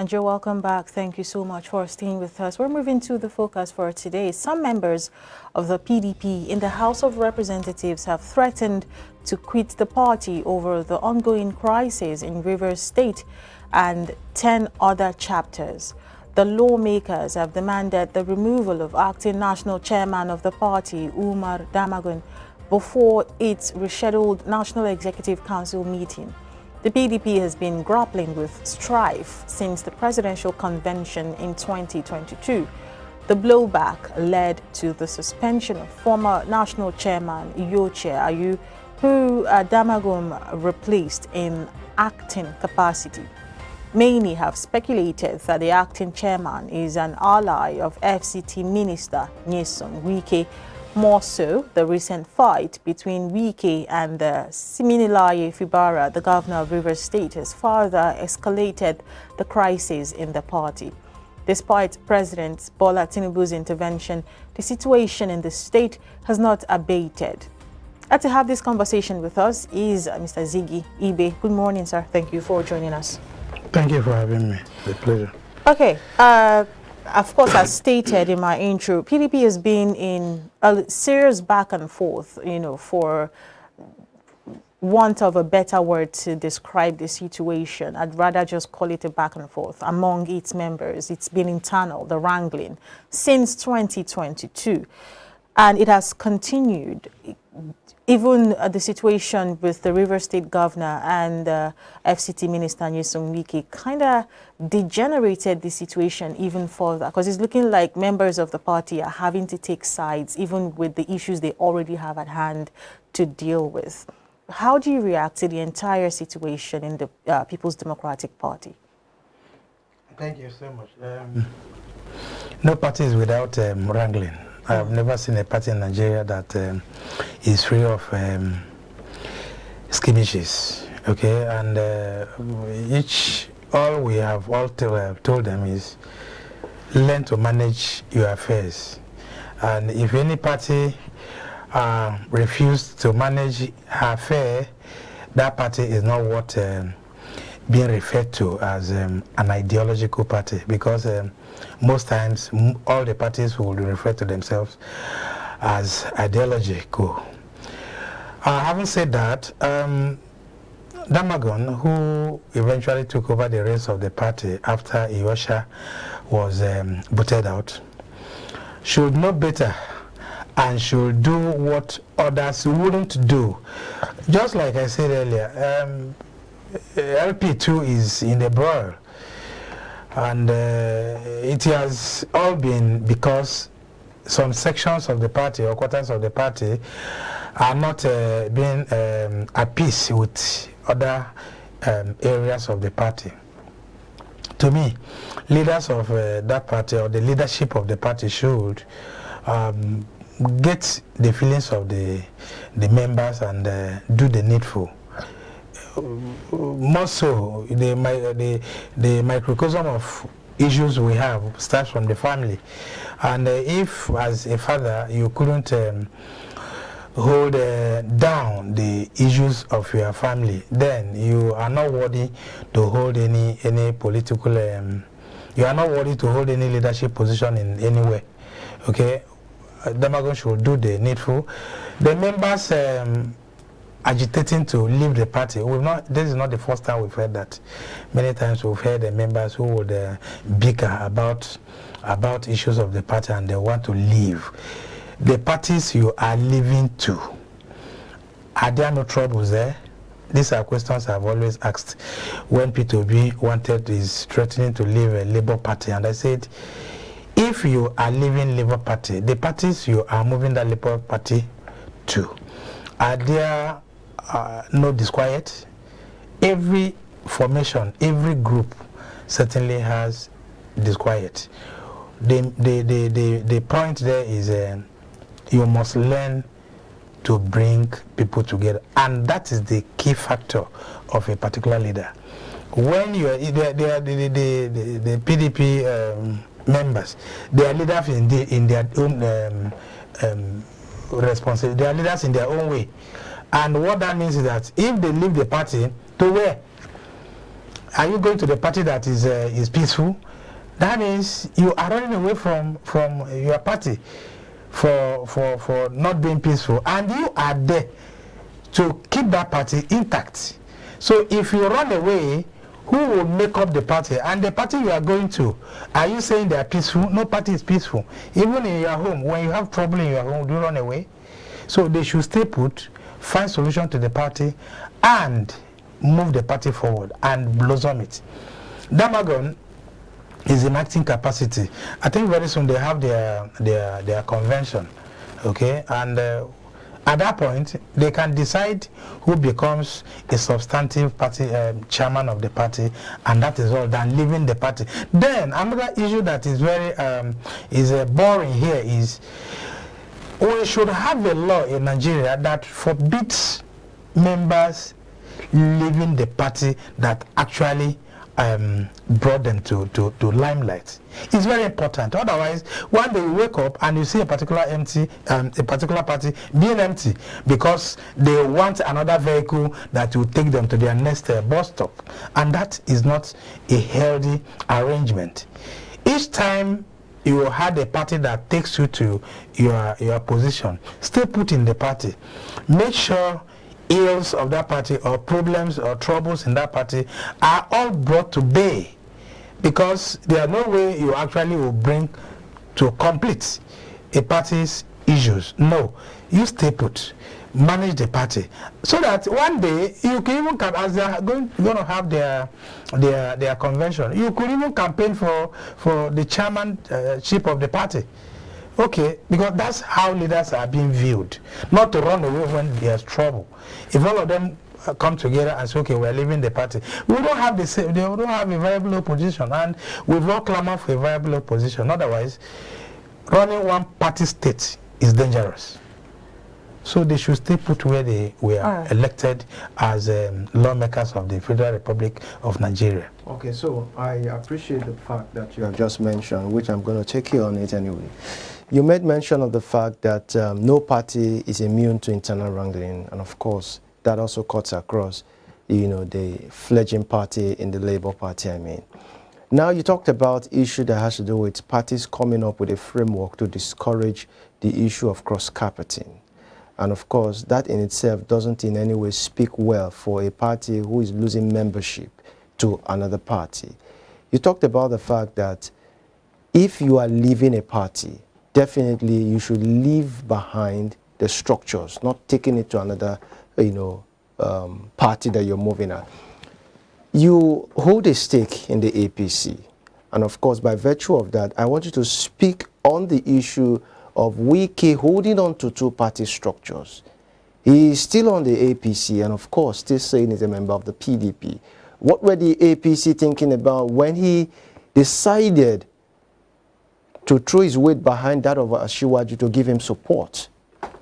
And you're welcome back. Thank you so much for staying with us. We're moving to the focus for today. Some members of the PDP in the House of Representatives have threatened to quit the party over the ongoing crisis in Rivers State and 10 other chapters. The lawmakers have demanded the removal of acting national chairman of the party, Umar Damagun, before its rescheduled National Executive Council meeting. The PDP has been grappling with strife since the presidential convention in 2022. The blowback led to the suspension of former national chairman Yoche Ayu, who Damagum replaced in acting capacity. Many have speculated that the acting chairman is an ally of FCT Minister Nyesom Wike. More so, the recent fight between Wike and Siminilaye Fibara, the governor of Rivers State, has further escalated the crisis in the party. Despite President Bola Tinubu's intervention, the situation in the state has not abated. To have this conversation with us is Mr. Ziggy Ibe. Good morning, sir. Thank you for joining us. Thank you for having me. It's a pleasure. Okay. Of course, as stated in my intro, PDP has been in a serious back and forth, for want of a better word to describe the situation. I'd rather just call it a back and forth among its members. It's been internal, the wrangling, since 2022. And it has continued. Even the situation with the River State governor and FCT Minister Nyesom Wike kind of degenerated the situation even further, because it's looking like members of the party are having to take sides, even with the issues they already have at hand to deal with. How do you react to the entire situation in the People's Democratic Party? Thank you so much. No party is without wrangling. I've never seen a party in Nigeria that is free of skirmishes. Okay, and all we have told them is learn to manage your affairs. And if any party refuse to manage her affair, that party is not what being referred to as an ideological party, because most times all the parties will refer to themselves as ideological. Having said that, Damagun, who eventually took over the reins of the party after Iosha was booted out, should know better and should do what others wouldn't do. Just like I said earlier, LP2 is in the broil, and it has all been because some sections of the party or quarters of the party are not being at peace with other areas of the party. To me, leaders of that party or the leadership of the party should get the feelings of the members and do the needful. More so, the microcosm of issues we have starts from the family, and if as a father you couldn't hold down the issues of your family, then you are not worthy to hold any political you are not worthy to hold any leadership position in any way. Okay, Damagun should do the needful. The members agitating to leave the party. This is not the first time we've heard that. Many times we've heard the members who would bicker about issues of the party and they want to leave. The parties you are leaving to, are there no troubles there? These are questions I've always asked when P2B is threatening to leave a Labour Party, and I said, if you are leaving Labour Party, the parties you are moving that Labour Party to, are there no disquiet? Every formation, every group certainly has disquiet. The point there is you must learn to bring people together, and that is the key factor of a particular leader. When you are the PDP members, they are leaders in their own responsibility. They are leaders in their own way. And what that means is that if they leave the party, to where? are you going to the party that is peaceful? That means you are running away from your party for not being peaceful, and you are there to keep that party intact. So if you run away, who will make up the party? And the party you are going to, are you saying they are peaceful? No party is peaceful. Even in your home, when you have trouble in your home, do you run away? So they should stay put, find solution to the party, and move the party forward and blossom it. Damagon is in acting capacity. I think very soon they have their convention, okay? And at that point, they can decide who becomes a substantive party chairman of the party, and that is all done, leaving the party. Then another issue that is very boring here is we should have a law in Nigeria that forbids members leaving the party that actually brought them to limelight. It's very important. Otherwise, one day you wake up and you see a particular party being empty because they want another vehicle that will take them to their next bus stop, and that is not a healthy arrangement. Each time you had a party that takes you to your position, stay put in the party. Make sure ills of that party or problems or troubles in that party are all brought to bay, because there are no way you actually will bring to complete a party's issues. No, you stay put, manage the party, so that one day you can even come, as they are going to have their convention, you could even campaign for the chairmanship of the party. Okay, because that's how leaders are being viewed, not to run away when there's trouble. If all of them come together and say, okay, we're leaving the party, we don't have the same, they don't have a viable opposition, and we've all clamored for a viable opposition. Otherwise, running one party state is dangerous. So they should stay put where they were elected as lawmakers of the Federal Republic of Nigeria. Okay, so I appreciate the fact that you have just mentioned, which I'm going to take you on it anyway. You made mention of the fact that no party is immune to internal wrangling, and of course, that also cuts across, the fledgling party in the Labour Party, I mean. Now, you talked about issue that has to do with parties coming up with a framework to discourage the issue of cross-carpeting. And of course, that in itself doesn't in any way speak well for a party who is losing membership to another party. You talked about the fact that if you are leaving a party, definitely you should leave behind the structures, not taking it to another, party that you're moving at. You hold a stake in the APC, and of course, by virtue of that, I want you to speak on the issue of Wike holding on to two-party structures. He is still on the APC, and of course, still saying he's a member of the PDP. What were the APC thinking about when he decided to throw his weight behind that of Asiwaju to give him support,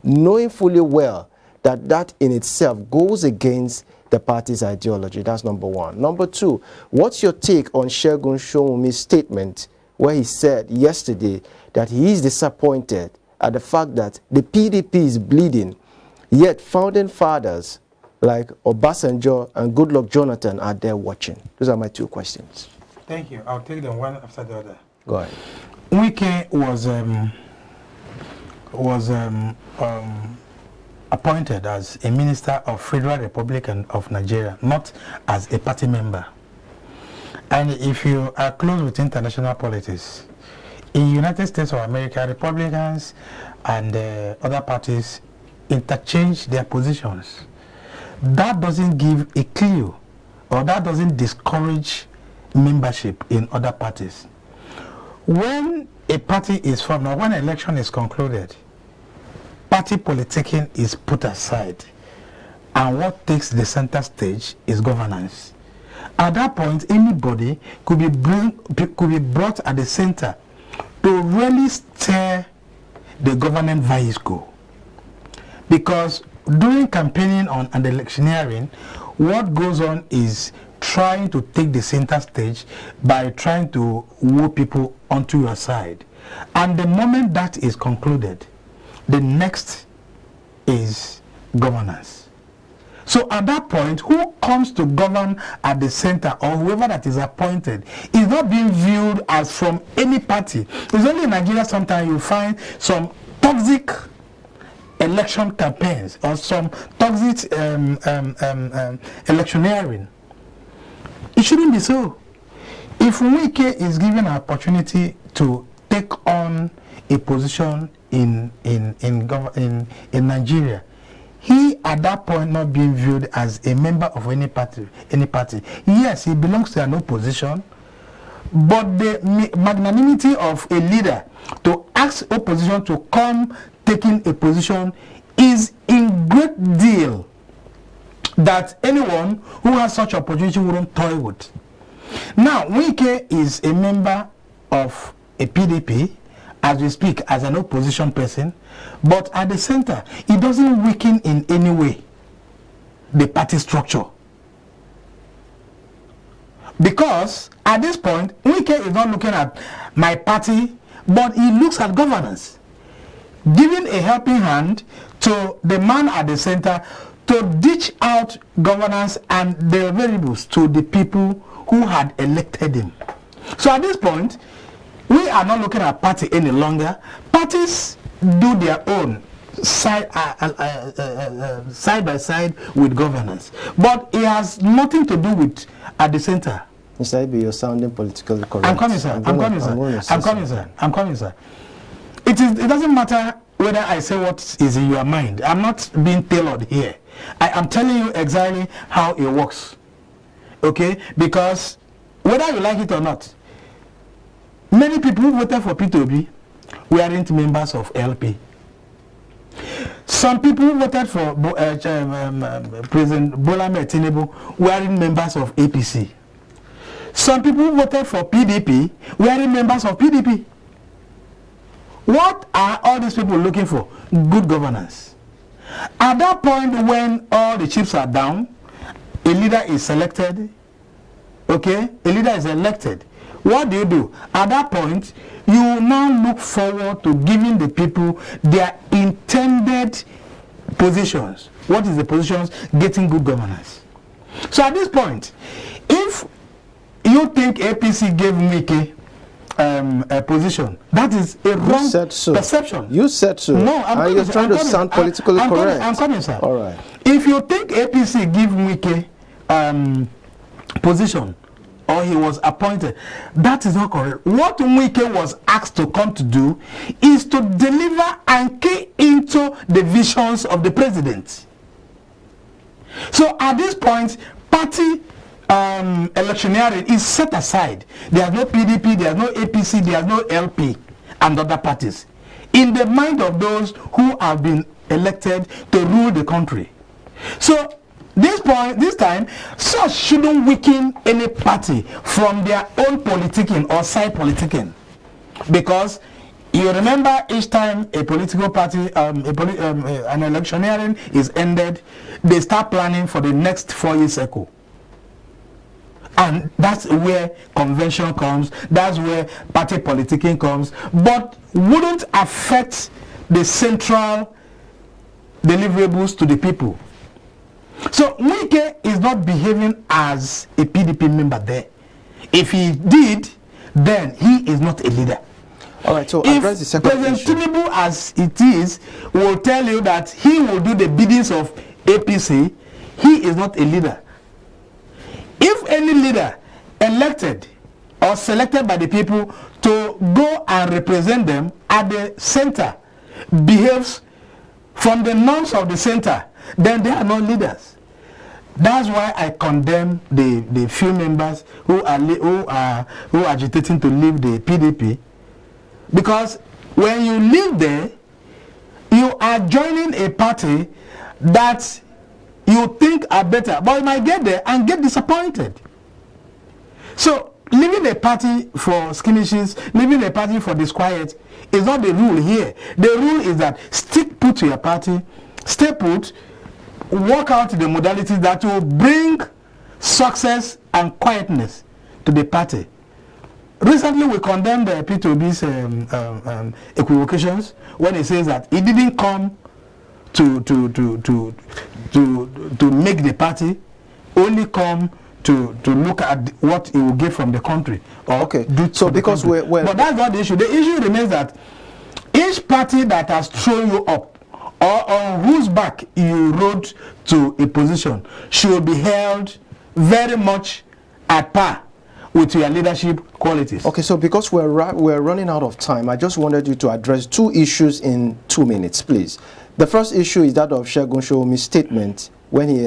knowing fully well that that in itself goes against the party's ideology? That's number one. Number two, what's your take on Segun Shomumi's statement where he said yesterday that he is disappointed at the fact that the PDP is bleeding, yet founding fathers like Obasanjo and Goodluck Jonathan are there watching? Those are my two questions. Thank you. I'll take them one after the other. Go ahead. Wike was appointed as a minister of Federal Republic of Nigeria, not as a party member. And if you are close with international politics, in United States of America, Republicans and other parties interchange their positions. That doesn't give a clue, or that doesn't discourage membership in other parties. When a party is formed, or when an election is concluded, party politicking is put aside, and what takes the center stage is governance. At that point, anybody could be brought at the center to really steer the government vehicle. Because during campaigning and electioneering, what goes on is trying to take the center stage by trying to woo people onto your side. And the moment that is concluded, the next is governance. So at that point, who comes to govern at the center or whoever that is appointed is not being viewed as from any party. It's only in Nigeria sometimes you find some toxic election campaigns or some toxic electioneering. It shouldn't be so. If Wike is given an opportunity to take on a position in Nigeria, he at that point not being viewed as a member of any party. Yes, he belongs to an opposition, but the magnanimity of a leader to ask opposition to come taking a position is in great deal that anyone who has such opportunity wouldn't toy with. Now, Wike is a member of a PDP, as we speak, as an opposition person, but at the center, it doesn't weaken in any way the party structure. Because at this point, Wike is not looking at my party, but he looks at governance, giving a helping hand to the man at the center to dish out governance and the variables to the people who had elected him. So at this point, we are not looking at party any longer. Parties do their own side by side with governance, but it has nothing to do with at the center. Mr. Ibe, you're sounding politically correct. I'm coming, sir. I'm coming, sir. It doesn't matter whether I say what is in your mind. I'm not being tailored here. I am telling you exactly how it works. Okay? Because whether you like it or not, many people who voted for P2B weren't members of LP. Some people who voted for President Bola Ahmed Tinubu weren't members of APC. Some people who voted for PDP weren't members of PDP. What are all these people looking for? Good governance. At that point when all the chips are down, a leader is selected, okay? A leader is elected. What do? At that point, you now look forward to giving the people their intended positions. What is the positions? Getting good governance. So at this point, if you think APC gave Wike a position, that is a wrong perception. You said so. No, you're trying to sound politically correct. I'm coming, sir. All right. If you think APC give Wike position, or he was appointed, that is not correct. What Wike was asked to come to do is to deliver and key into the visions of the president. So at this point, party electioneering is set aside. There is no PDP, there is no APC, there is no LP and other parties in the mind of those who have been elected to rule the country. So this time, such shouldn't weaken any party from their own politicking or side politicking, because you remember each time a political party, an electioneering is ended, they start planning for the next 4-year cycle. And that's where convention comes, that's where party politicking comes, but wouldn't affect the central deliverables to the people. So Wike is not behaving as a PDP member there. If he did, then he is not a leader. All right, so if address the second President issue. Tinubu, as it is, will tell you that he will do the biddings of APC, he is not a leader. If any leader elected or selected by the people to go and represent them at the center behaves from the norms of the center, then they are not leaders. That's why I condemn the few members who are agitating to leave the PDP, because when you leave there, you are joining a party that you think are better, but you might get there and get disappointed. So leaving a party for skirmishes, leaving a party for disquiet is not the rule here. The rule is that stick put to your party, stay put, work out the modalities that will bring success and quietness to the party. Recently, we condemned P2B's equivocations when he says that he didn't come to make the party, only come to look at what it will get from the country. Or Okay. do So to the because country. we're But that's not the issue. The issue remains that each party that has thrown you up, or on whose back you rode to a position, should be held very much at par with your leadership qualities. Okay, so because we're running out of time, I just wanted you to address two issues in 2 minutes, please. The first issue is that of Segun Showomi's statement when he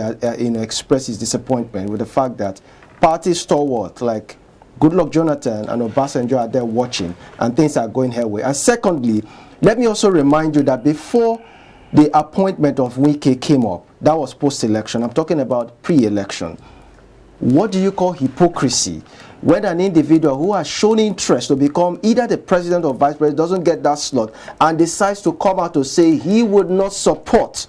expressed his disappointment with the fact that party stalwarts like Goodluck Jonathan and Obasanjo are there watching and things are going her way. And secondly, let me also remind you that before the appointment of Wike came up, that was post-election. I'm talking about pre-election. What do you call hypocrisy when an individual who has shown interest to become either the president or vice president doesn't get that slot and decides to come out to say he would not support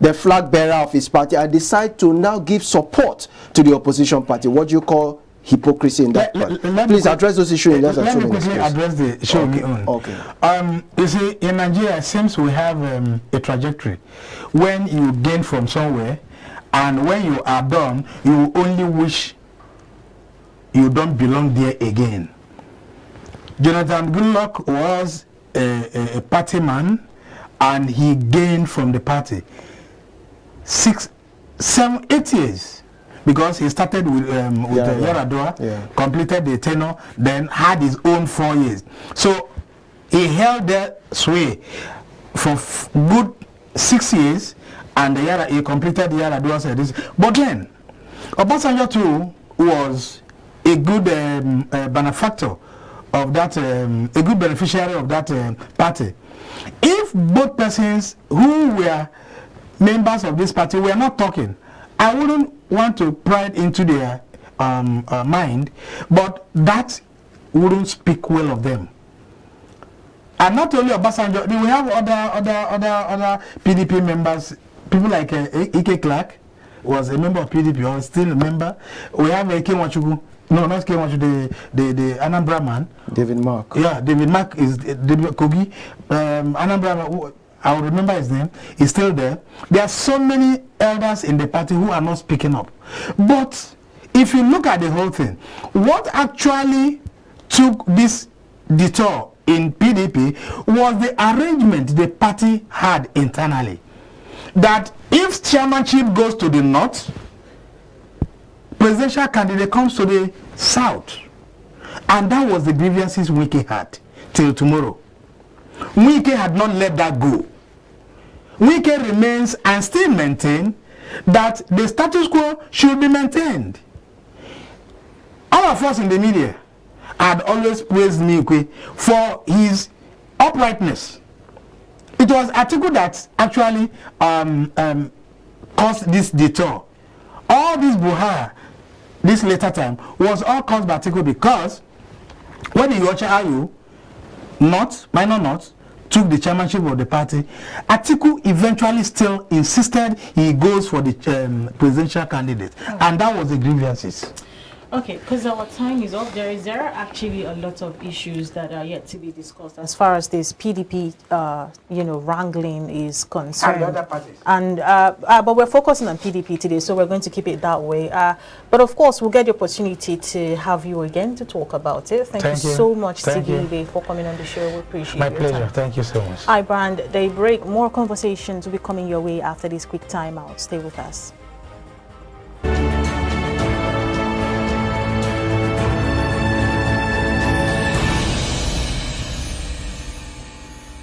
the flag bearer of his party and decide to now give support to the opposition party? What do you call hypocrisy in that part? Please address those issues in less than 2 minutes. Let me quickly address the show me on. Okay. You see, in Nigeria, it seems we have a trajectory. When you gain from somewhere, and when you are done, you only wish you don't belong there again. Jonathan Goodluck was a party man, and he gained from the party 6, 7, 8 years, because he started with Yaradua, completed the tenure, then had his own 4 years. So he held that sway for good 6 years, and he completed the Yaradua service. But then Obasanjo too was a good benefactor of that, a good beneficiary of that party. If both persons who were members of this party were not talking, I wouldn't want to pry into their mind, but that wouldn't speak well of them. And not only Obasanjo, we have other PDP members, people like Ike Clark was a member of PDP, or still a member. We have Ike Wachugu. No, not Kewachu, the Anambra man. David Mark. Yeah, David Mark is David Kogi. Anambra, I will remember his name, is still there. There are so many elders in the party who are not speaking up. But if you look at the whole thing, what actually took this detour in PDP was the arrangement the party had internally. That if chairmanship goes to the north, presidential candidate comes to the south. And that was the grievances Wike had till tomorrow. Wike had not let that go. Wike remains and still maintain that the status quo should be maintained. All of us in the media had always praised Wike for his uprightness. It was Atiku that actually caused this detour. All this Buhari, this later time, was all caused by Atiku, because when the Yocha Ayu, minor not, took the chairmanship of the party, Atiku eventually still insisted he goes for the presidential candidate. And that was the grievances. Okay, because our time is up. There are actually a lot of issues that are yet to be discussed as far as this PDP, wrangling is concerned. And other parties. And but we're focusing on PDP today, so we're going to keep it that way. But of course, we'll get the opportunity to have you again to talk about it. Thank you so much, Tigibe, for coming on the show. We appreciate My your pleasure. time. Thank you so much. iBrand, they break. More conversations will be coming your way after this quick timeout. Stay with us.